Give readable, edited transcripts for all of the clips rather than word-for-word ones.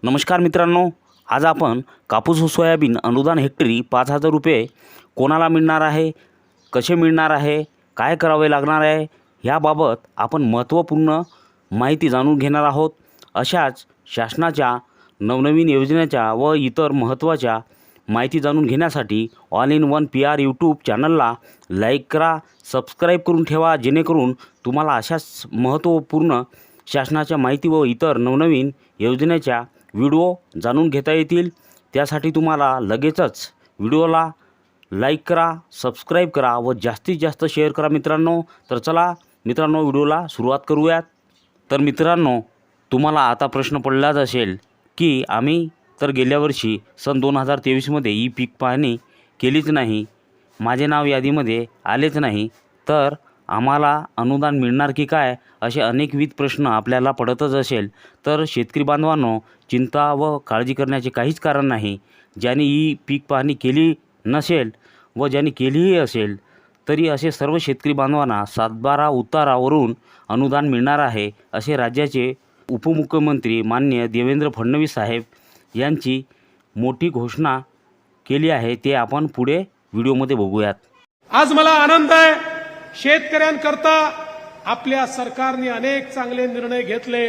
नमस्कार मित्रांनो, आज आपण कापूस व सोयाबीन अनुदान हेक्टरी 5,000 रुपये कोणाला मिळणार आहे, कसे मिळणार आहे, काय करावे लागणार आहे, ह्याबाबत आपण महत्त्वपूर्ण माहिती जाणून घेणार आहोत। अशाच शासनाच्या नवनवीन योजनेच्या व इतर महत्त्वाच्या माहिती जाणून घेण्यासाठी all in one PR YouTube चॅनलला लाईक करा, सबस्क्राईब करून ठेवा, जेणेकरून तुम्हाला अशाच महत्त्वपूर्ण शासनाच्या माहिती व इतर नवनवीन योजनेच्या व्हिडिओ जाणून घेता येतील। त्यासाठी तुम्हाला लगेचच व्हिडिओला लाईक करा, सबस्क्राईब करा व जास्तीत जास्त शेअर करा मित्रांनो। तर चला मित्रांनो, व्हिडिओला सुरुवात करूयात। तर मित्रांनो, तुम्हाला आता प्रश्न पडलाच असेल की आम्ही तर गेल्या वर्षी सन 2023मध्ये ई पीक पाहणी केलीच नाही, माझे नाव यादीमध्ये आलेच नाही, तर आम्हाला अनुदान मिळणार की काय, असे अनेकविध प्रश्न आपल्याला पडतच असेल। तर शेतकरी बांधवांनो, चिंता व काळजी करण्याचे काहीच कारण नाही। ज्यांनी ई पीक पाहणी केली नसेल व ज्यांनी केलीही असेल तरी असे सर्व शेतकरी बांधवांना 7/12 उतारावरून अनुदान मिळणार आहे, असे राज्याचे उपमुख्यमंत्री माननीय देवेंद्र फडणवीस साहेब यांची मोठी घोषणा केली आहे। ते आपण पुढे व्हिडिओमध्ये बघूयात। आज मला आनंद आहे, शेतकऱ्यांकरता आपल्या सरकारने अनेक चांगले निर्णय घेतले।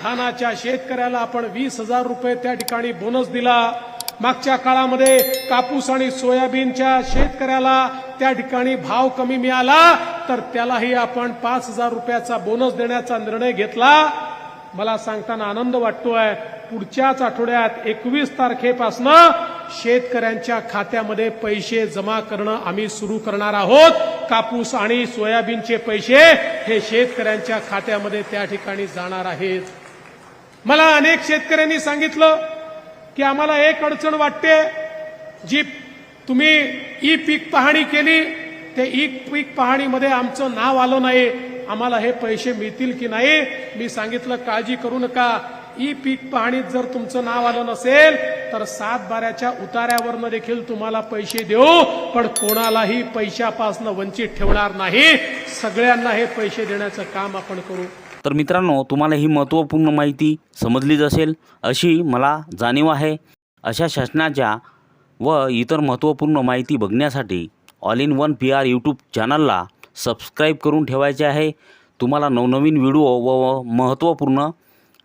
धानाच्या शेतकऱ्याला आपण 20,000 रुपये त्या ठिकाणी बोनस दिला। मागच्या काळामध्ये कापूस आणि सोयाबीनच्या शेतकऱ्याला त्या ठिकाणी भाव कमी मिळाला तर त्यालाही आपण 5,000 रुपयाचा बोनस देण्याचा निर्णय घेतला। मला सांगताना आनंद वाटतोय, पुढच्याच आठवड्यात 21 तारखेपासून शेतकऱ्यांच्या खात्यामध्ये पैसे जमा करणं आम्ही सुरू करणार आहोत। कापूस आणि सोयाबीनचे पैसे हे शेतकऱ्यांच्या खात्यामध्ये त्या ठिकाणी जाणार आहेत। मला अनेक शेतकऱ्यांनी सांगितलं की आम्हाला एक अडचण वाटते, जी तुम्ही ई पीक पाहणी केली ते ई पीक पाहणीमध्ये आमचं नाव आलं नाही, आम्हाला हे पैसे मिळतील की नाही। मी सांगितलं काळजी करू नका, ई पीक पाहणीत जर तुमचं नाव आलं नसेल तर 7/12च्या उतार्यावरनं देखील तुम्हाला पैसे देऊ, पण कोणालाही पैशापासून वंचित ठेवणार नाही, सगळ्यांना हे पैसे देण्याचं काम आपण करू। तर मित्रांनो, तुम्हाला ही महत्त्वपूर्ण माहिती समजलीच असेल अशी मला जाणीव आहे। अशा शासनाच्या व इतर महत्त्वपूर्ण माहिती बघण्यासाठी all in one PR YouTube चॅनलला सबस्क्राईब करून ठेवायचे आहे। तुम्हाला नवनवीन व्हिडिओ व महत्त्वपूर्ण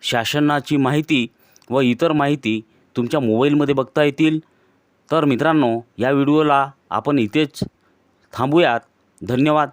शासनाची माहिती व इतर माहिती तुमच्या मोबाईलमध्ये बघता येतील। तर मित्रांनो, या व्हिडिओला आपण इथेच थांबूयात। धन्यवाद।